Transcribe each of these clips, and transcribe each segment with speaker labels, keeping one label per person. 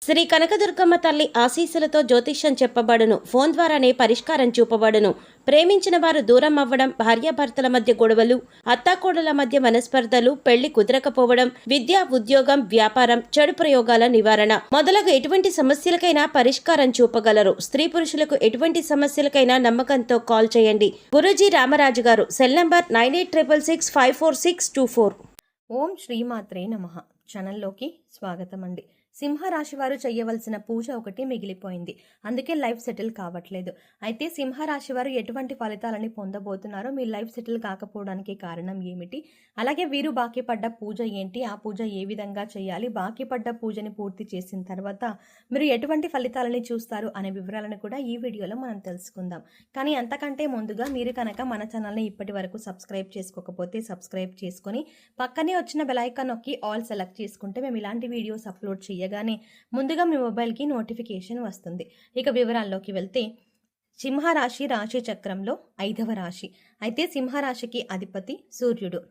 Speaker 1: శ్రీ కనకదుర్గమ్మ తల్లి ఆశీస్సులతో జ్యోతిష్యం చెప్పబడును. ఫోన్ ద్వారానే పరిష్కారం చూపబడును. ప్రేమించిన వారు దూరం అవ్వడం, భార్యాభర్తల మధ్య గొడవలు, అత్తాకోడల మధ్య మనస్పర్ధలు, పెళ్లి కుదరకపోవడం, విద్య, ఉద్యోగం, వ్యాపారం, చెడు ప్రయోగాల నివారణ మొదలగు ఎటువంటి సమస్యలకైనా పరిష్కారం చూపగలరు. స్త్రీ పురుషులకు ఎటువంటి సమస్యలకైనా నమ్మకంతో కాల్ చేయండి. గురూజీ రామరాజు గారు. Cell number 9866654624.
Speaker 2: ఓం శ్రీమాత్రే నమః. ఛానల్లోకి స్వాగతం అండి. సింహరాశి వారు చేయవలసిన పూజ ఒకటి మిగిలిపోయింది, అందుకే లైఫ్ సెటిల్ కావట్లేదు. అయితే సింహరాశి వారు ఎటువంటి ఫలితాలని పొందబోతున్నారో, మీ లైఫ్ సెటిల్ కాకపోవడానికి కారణం ఏమిటి, అలాగే వీరు బాకీ పడ్డ పూజ ఏంటి, ఆ పూజ ఏ విధంగా చేయాలి, బాకీ పడ్డ పూజని పూర్తి చేసిన తర్వాత మీరు ఎటువంటి ఫలితాలని చూస్తారు అనే వివరాలను కూడా ఈ వీడియోలో మనం తెలుసుకుందాం. కానీ అంతకంటే ముందుగా మీరు కనుక మన ఛానల్ని ఇప్పటి వరకు సబ్స్క్రైబ్ చేసుకోకపోతే సబ్స్క్రైబ్ చేసుకొని పక్కనే వచ్చిన బెల్ ఐకాన్ నొక్కి ఆల్ సెలెక్ట్ చేసుకుంటే మేము ఇలాంటి వీడియోస్ అప్లోడ్ చేయగానే ముందుగా మీ మొబైల్కి నోటిఫికేషన్ వస్తుంది. ఇక వివరాల్లోకి వెళ్తే, సింహరాశి రాశి చక్రంలో 5వ రాశి. అయితే సింహరాశికి అధిపతి సూర్యుడు.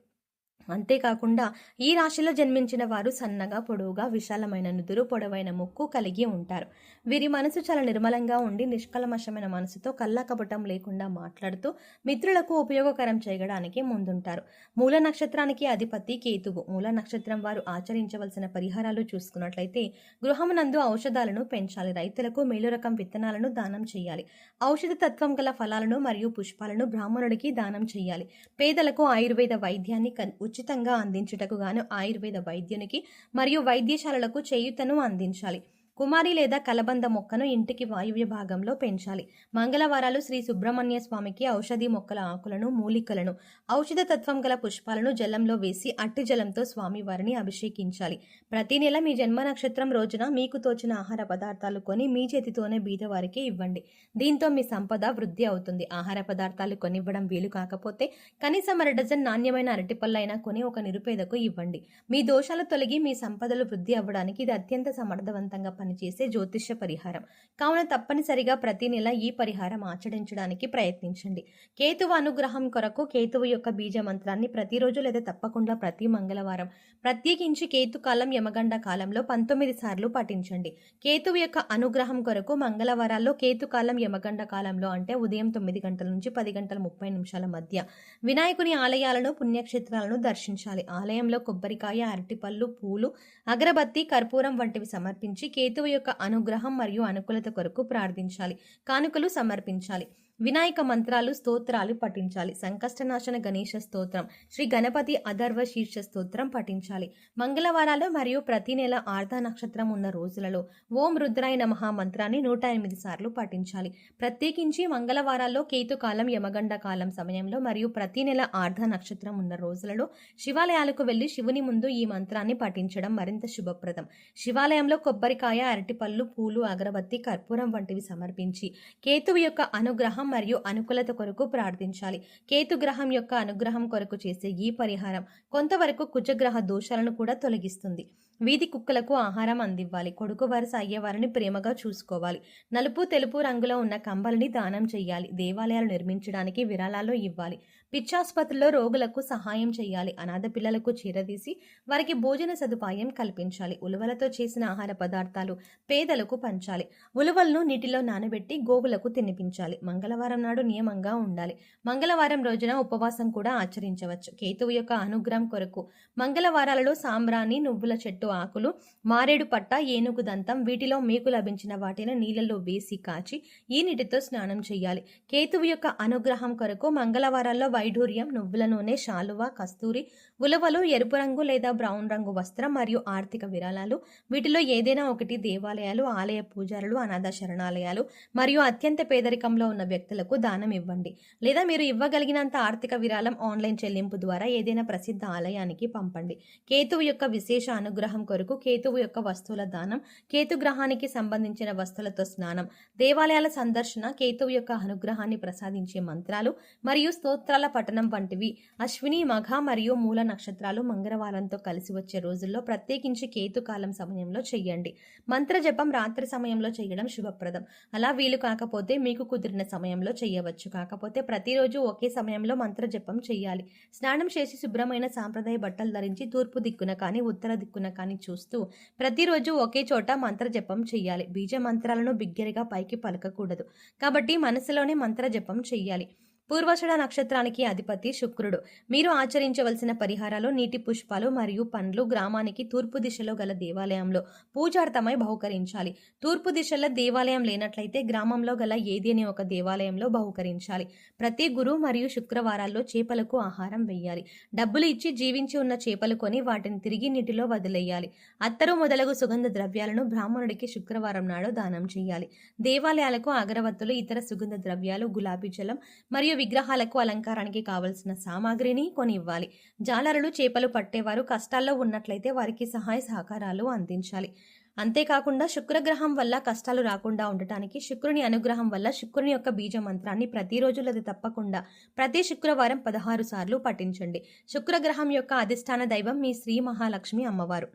Speaker 2: అంతేకాకుండా ఈ రాశిలో జన్మించిన వారు సన్నగా, పొడవుగా, విశాలమైన నుదురు, పొడవైన ముక్కు కలిగి ఉంటారు. వీరి మనసు చాలా నిర్మలంగా ఉండి నిష్కల్మషమైన మనసుతో కల్లాకపటం లేకుండా మాట్లాడుతూ మిత్రులకు ఉపయోగకరం చేయడానికి ముందుంటారు. మూల నక్షత్రానికి అధిపతి కేతువు. మూల నక్షత్రం వారు ఆచరించవలసిన పరిహారాలు చూసుకున్నట్లయితే, గృహమునందు ఔషధాలను పెంచాలి. రైతులకు మేలు రకం విత్తనాలను దానం చేయాలి. ఔషధ తత్వం గల ఫలాలను మరియు పుష్పాలను బ్రాహ్మణుడికి దానం చేయాలి. పేదలకు ఆయుర్వేద వైద్యాన్ని ఉచితంగా అందించుటకు గాను ఆయుర్వేద వైద్యునికి మరియు వైద్యశాలలకు చేయూతను అందించాలి. కుమారి లేదా కలబంద మొక్కను ఇంటికి వాయువ్య భాగంలో పెంచాలి. మంగళవారాలు శ్రీ సుబ్రహ్మణ్య స్వామికి ఔషధి మొక్కల ఆకులను, మూలికలను, ఔషధ తత్వం గల పుష్పాలను జలంలో వేసి అట్టి జలంతో స్వామివారిని అభిషేకించాలి. ప్రతి నెల మీ జన్మ నక్షత్రం రోజున మీకు తోచిన ఆహార పదార్థాలు కొని మీ చేతితోనే బీదవారికి ఇవ్వండి. దీంతో మీ సంపద వృద్ధి అవుతుంది. ఆహార పదార్థాలు కొనివ్వడం వీలు కాకపోతే కనీసం 1 డజన్ నాణ్యమైన అరటిపళ్ళైనా కొని ఒక నిరుపేదకు ఇవ్వండి. మీ దోషాలు తొలగి మీ సంపదలు వృద్ధి అవ్వడానికి ఇది అత్యంత సమర్థవంతంగా పనిచేసే జ్యోతిష్య పరిహారం. కావున తప్పనిసరిగా ప్రతి నెల ఈ పరిహారం ఆచరించడానికి ప్రయత్నించండి. కేతువు అనుగ్రహం కొరకు కేతువు యొక్క బీజ మంత్రాన్ని ప్రతిరోజు లేదా తప్పకుండా ప్రతి మంగళవారం, ప్రత్యేకించి కేతుకాలం యమగండ కాలంలో 19 సార్లు పఠించండి. కేతువు యొక్క అనుగ్రహం కొరకు మంగళవారాల్లో కేతుకాలం యమగండ కాలంలో, అంటే ఉదయం 9 గంటల నుంచి 10 గంటల 30 నిమిషాల మధ్య వినాయకుని ఆలయాలను, పుణ్యక్షేత్రాలను దర్శించాలి. ఆలయంలో కొబ్బరికాయ, అరటిపళ్ళు, పూలు, అగరబత్తి, కర్పూరం వంటివి సమర్పించి కేతువు యొక్క అనుగ్రహం మరియు అనుకూలత కొరకు ప్రార్థించాలి. కానుకలు సమర్పించాలి. వినాయక మంత్రాలు, స్తోత్రాలు పఠించాలి. సంకష్టనాశన గణేశ స్తోత్రం, శ్రీ గణపతి అథర్వ శీర్ష స్తోత్రం పఠించాలి. మంగళవారాలు మరియు ప్రతి నెల ఆర్ధ నక్షత్రం ఉన్న రోజులలో ఓం రుద్రాయ నమః మంత్రాన్ని 108 సార్లు పఠించాలి. ప్రత్యేకించి మంగళవారాల్లో, కేతుకాలం యమగండ కాలం సమయంలో మరియు ప్రతి నెల ఆర్ధ నక్షత్రం ఉన్న రోజులలో శివాలయాలకు వెళ్లి శివుని ముందు ఈ మంత్రాన్ని పఠించడం మరింత శుభప్రదం. శివాలయంలో కొబ్బరికాయ, అరటిపళ్ళు, పూలు, అగరబత్తి, కర్పూరం వంటివి సమర్పించి కేతువు యొక్క అనుగ్రహం మరియు అనుకూలత కొరకు ప్రార్థించాలి. కేతు గ్రహం యొక్క అనుగ్రహం కొరకు చేసే ఈ పరిహారం కొంతవరకు కుజగ్రహ దోషాలను కూడా తొలగిస్తుంది. వీధి కుక్కలకు ఆహారం అందివ్వాలి. కొడుకు వరుస అయ్యేవారిని ప్రేమగా చూసుకోవాలి. నలుపు, తెలుపు రంగులో ఉన్న కంబలిని దానం చేయాలి. దేవాలయాలు నిర్మించడానికి విరాళాలు ఇవ్వాలి. పిచ్చాసుపత్రిలో రోగులకు సహాయం చేయాలి. అనాథ పిల్లలకు చీరదీసి వారికి భోజన సదుపాయం కల్పించాలి. ఉలువలతో చేసిన ఆహార పదార్థాలు పేదలకు పంచాలి. ఉలువలను నీటిలో నానబెట్టి గోవులకు తినిపించాలి. మంగళవారం నాడు నియమంగా ఉండాలి. మంగళవారం రోజున ఉపవాసం కూడా ఆచరించవచ్చు. కేతువు యొక్క అనుగ్రహం కొరకు మంగళవారాలలో సాంబ్రాణి, నువ్వుల చెట్టు ఆకులు, మారేడు పట్ట, ఏనుగు దంతం, వీటిలో మీకు లభించిన వాటిని నీళ్లలో వేసి కాచి ఈ నీటితో స్నానం చేయాలి. కేతువు యొక్క అనుగ్రహం కొరకు మంగళవారాల్లో వైఢూర్యం, నువ్వుల నూనె, శాలువ, కస్తూరి, ఉలవలు, ఎరుపు రంగు లేదా బ్రౌన్ రంగు వస్త్రం మరియు ఆర్థిక విరాళాలు, వీటిలో ఏదైనా ఒకటి దేవాలయాలు, ఆలయ పూజారులు, అనాథ శరణాలయాలు మరియు అత్యంత పేదరికంలో ఉన్న వ్యక్తులకు దానం ఇవ్వండి. లేదా మీరు ఇవ్వగలిగినంత ఆర్థిక విరాళం ఆన్లైన్ చెల్లింపు ద్వారా ఏదైనా ప్రసిద్ధ ఆలయానికి పంపండి. కేతువు యొక్క విశేష అనుగ్రహం కొరకు కేతువు యొక్క వస్తువుల దానం, కేతు గ్రహానికి సంబంధించిన వస్తువులతో స్నానం, దేవాలయాల సందర్శన, కేతువు యొక్క అనుగ్రహాన్ని ప్రసాదించే మంత్రాలు మరియు స్తోత్రాల పఠనం వంటివి అశ్విని, మఘ మరియు మూల నక్షత్రాలు మంగళవారంతో కలిసి వచ్చే రోజుల్లో ప్రత్యేకించి కేతుకాలం సమయంలో చెయ్యండి. మంత్ర జపం రాత్రి సమయంలో చేయడం శుభప్రదం. అలా వీలు కాకపోతే మీకు కుదిరిన సమయంలో చేయవచ్చు. కాకపోతే ప్రతిరోజు ఒకే సమయంలో మంత్ర జపం చేయాలి. స్నానం చేసి శుభ్రమైన సాంప్రదాయ బట్టలు ధరించి తూర్పు దిక్కున కానీ ఉత్తర దిక్కున కానీ చూస్తూ ప్రతిరోజు ఒకే చోట మంత్ర జపం చేయాలి. బీజ మంత్రాలను బిగ్గరగా పైకి పలకకూడదు కాబట్టి మనసులోనే మంత్ర జపం చెయ్యాలి. పూర్వాషాఢ నక్షత్రానికి అధిపతి శుక్రుడు. మీరు ఆచరించవలసిన పరిహారాలు నీటి పుష్పాలు మరియు పండ్లు గ్రామానికి తూర్పు దిశలో గల దేవాలయంలో పూజార్థమై బహుకరించాలి. తూర్పు దిశలో దేవాలయం లేనట్లయితే గ్రామంలో గల ఏదేని ఒక దేవాలయంలో బహుకరించాలి. ప్రతి గురు మరియు శుక్రవారాల్లో చేపలకు ఆహారం వేయాలి. డబ్బులు ఇచ్చి జీవించి ఉన్న చేపలు కొని వాటిని తిరిగి నీటిలో వదిలేయాలి. అత్తరు మొదలగు సుగంధ ద్రవ్యాలను బ్రాహ్మణుడికి శుక్రవారం నాడు దానం చేయాలి. దేవాలయాలకు అగరవత్తులు, ఇతర సుగంధ ద్రవ్యాలు, గులాబీ జలం మరియు విగ్రహాలకు అలంకారానికి కావలసిన సామాగ్రిని కొని ఇవ్వాలి. జాలరులు, చేపలు పట్టేవారు కష్టాల్లో ఉన్నట్లయితే వారికి సహాయ సహకారాలు అందించాలి. అంతేకాకుండా శుక్రగ్రహం వల్ల కష్టాలు రాకుండా ఉండటానికి శుక్రుని అనుగ్రహం వల్ల శుక్రుని యొక్క బీజ మంత్రాన్ని ప్రతిరోజు లేదా తప్పకుండా ప్రతి శుక్రవారం 16 సార్లు పఠించండి. శుక్రగ్రహం యొక్క అధిష్టాన దైవం మీ శ్రీ మహాలక్ష్మి అమ్మవారు.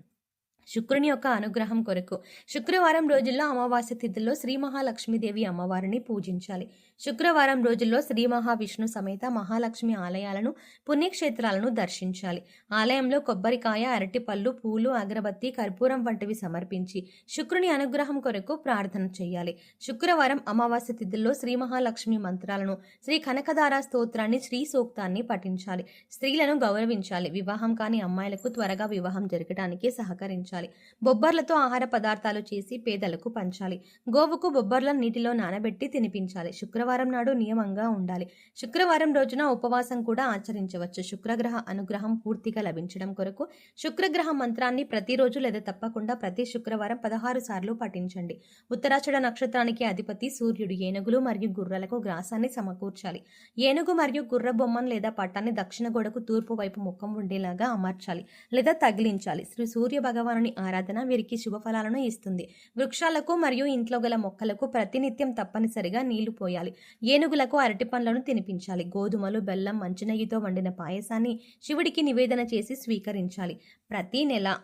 Speaker 2: శుక్రుని యొక్క అనుగ్రహం కొరకు శుక్రవారం రోజుల్లో అమావాస్య తిథుల్లో శ్రీ మహాలక్ష్మీదేవి అమ్మవారిని పూజించాలి. శుక్రవారం రోజుల్లో శ్రీ మహావిష్ణు సమేత మహాలక్ష్మి ఆలయాలను, పుణ్యక్షేత్రాలను దర్శించాలి. ఆలయంలో కొబ్బరికాయ, అరటిపళ్ళు, పూలు, అగరబత్తి, కర్పూరం వంటివి సమర్పించి శుక్రుని అనుగ్రహం కొరకు ప్రార్థన చేయాలి. శుక్రవారం అమావాస్య తిథుల్లో శ్రీ మహాలక్ష్మి మంత్రాలను, శ్రీ కనకదార స్తోత్రాన్ని, శ్రీ సూక్తాన్ని పఠించాలి. స్త్రీలను గౌరవించాలి. వివాహం కాని అమ్మాయిలకు త్వరగా వివాహం జరగడానికి సహకరించాలి. బొబ్బర్లతో ఆహార పదార్థాలు చేసి పేదలకు పంచాలి. గోవుకు బొబ్బర్లను నీటిలో నానబెట్టి తినిపించాలి. శుక్రవారం నాడు నియమంగా ఉండాలి. శుక్రవారం రోజున ఉపవాసం కూడా ఆచరించవచ్చు. శుక్రగ్రహ అనుగ్రహం పూర్తిగా లభించడం కొరకు శుక్రగ్రహ మంత్రాన్ని ప్రతిరోజు లేదా తప్పకుండా ప్రతి శుక్రవారం 16 సార్లు పఠించండి. ఉత్తరాషాఢ నక్షత్రానికి అధిపతి సూర్యుడు. ఏనుగులు మరియు గుర్రాలకు గ్రాసాన్ని సమకూర్చాలి. ఏనుగు మరియు గుర్ర బొమ్మను లేదా పట్టాన్ని దక్షిణ గోడకు తూర్పు వైపు ముఖం ఉండేలాగా అమర్చాలి లేదా తగిలించాలి. శ్రీ సూర్య భగవానుని ఆరాధన వీరికి శుభఫలాలను ఇస్తుంది. వృక్షాలకు మరియు ఇంట్లో గల మొక్కలకు ప్రతినిత్యం తప్పనిసరిగా నీళ్లు పోయాలి. ఏనుగులకు అరటి పండ్లను తినిపించాలి. గోధుమలు, బెల్లం, మంచినెయ్యితో వండిన పాయసాన్ని శివుడికి నివేదన చేసి స్వీకరించాలి. ప్రతి నెల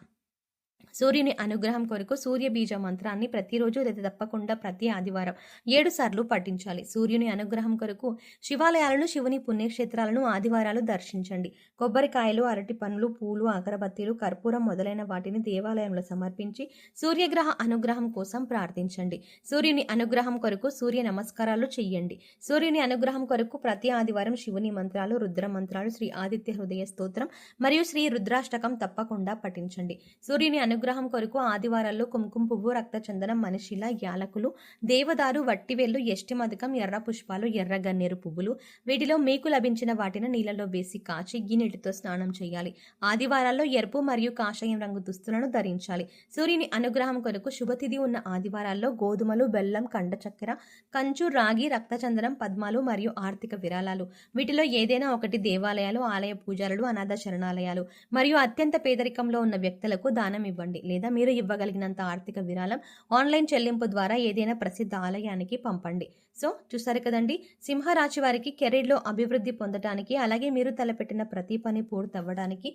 Speaker 2: సూర్యుని అనుగ్రహం కొరకు సూర్య బీజ మంత్రాన్ని ప్రతిరోజు లేదా తప్పకుండా ప్రతి ఆదివారం 7 సార్లు పఠించాలి. సూర్యుని అనుగ్రహం కొరకు శివాలయాలను, శివుని పుణ్యక్షేత్రాలను ఆదివారాలు దర్శించండి. కొబ్బరికాయలు, అరటి పండ్లు, పూలు, అగరబత్తీలు, కర్పూరం మొదలైన వాటిని దేవాలయంలో సమర్పించి సూర్యగ్రహ అనుగ్రహం కోసం ప్రార్థించండి. సూర్యుని అనుగ్రహం కొరకు సూర్య నమస్కారాలు చెయ్యండి. సూర్యుని అనుగ్రహం కొరకు ప్రతి ఆదివారం శివుని మంత్రాలు, రుద్ర మంత్రాలు, శ్రీ ఆదిత్య హృదయ స్తోత్రం మరియు శ్రీ రుద్రాష్టకం తప్పకుండా పఠించండి. సూర్యుని అనుగ్రహం కొరకు ఆదివారాల్లో కుంకుమ పువ్వు, రక్తచందనం, మనిషిల, యాలకులు, దేవదారు, వట్టివేళ్లు, యష్టిమదకం, ఎర్ర పుష్పాలు, ఎర్ర గన్నేరు పువ్వులు వీటిలో మీకు లభించిన వాటిని నీళ్ళలో వేసి కాచి గిన్నెటితో స్నానం చేయాలి. ఆదివారాల్లో ఎరుపు మరియు కాషాయం రంగు దుస్తులను ధరించాలి. సూర్యుని అనుగ్రహం కొరకు శుభతిథి ఉన్న ఆదివారాల్లో గోధుమలు, బెల్లం, కండ చక్కెర, కంచు, రాగి, రక్తచందనం, పద్మాలు మరియు ఆర్థిక విరాళాలు వీటిలో ఏదైనా ఒకటి దేవాలయాలు, ఆలయ పూజారులు, అనాథ శరణాలయాలు మరియు అత్యంత పేదరికంలో ఉన్న వ్యక్తులకు దానం ఇవ్వండి. లేదా మీరు ఇవ్వగలిగినంత ఆర్థిక విరాళం ఆన్లైన్ చెల్లింపు ద్వారా ఏదైనా ప్రసిద్ధ ఆలయానికి పంపండి. సో చూసారు కదండి, సింహరాశి వారికి కెరీర్లో అభివృద్ధి పొందడానికి అలాగే మీరు తలపెట్టిన ప్రతి పని పూర్తవ్వడానికి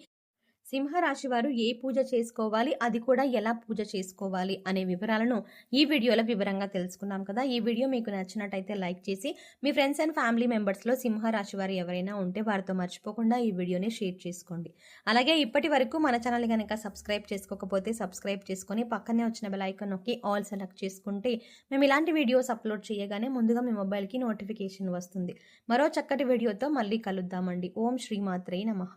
Speaker 2: సింహరాశి వారు ఏ పూజ చేసుకోవాలి, అది కూడా ఎలా పూజ చేసుకోవాలి అనే వివరాలను ఈ వీడియోలో వివరంగా తెలుసుకున్నాం కదా. ఈ వీడియో మీకు నచ్చినట్టయితే లైక్ చేసి మీ ఫ్రెండ్స్ అండ్ ఫ్యామిలీ మెంబర్స్లో సింహరాశి వారు ఎవరైనా ఉంటే వారితో మర్చిపోకుండా ఈ వీడియోని షేర్ చేసుకోండి. అలాగే ఇప్పటి వరకు మన ఛానల్ కనుక సబ్స్క్రైబ్ చేసుకోకపోతే సబ్స్క్రైబ్ చేసుకొని పక్కనే వచ్చిన బెల్ ఐకాన్ నొక్కి ఆల్ సెలెక్ట్ చేసుకుంటే మేము ఇలాంటి వీడియోస్ అప్లోడ్ చేయగానే ముందుగా మీ మొబైల్కి నోటిఫికేషన్ వస్తుంది. మరో చక్కటి వీడియోతో మళ్ళీ కలుద్దామండి. ఓం శ్రీమాత్రే నమః.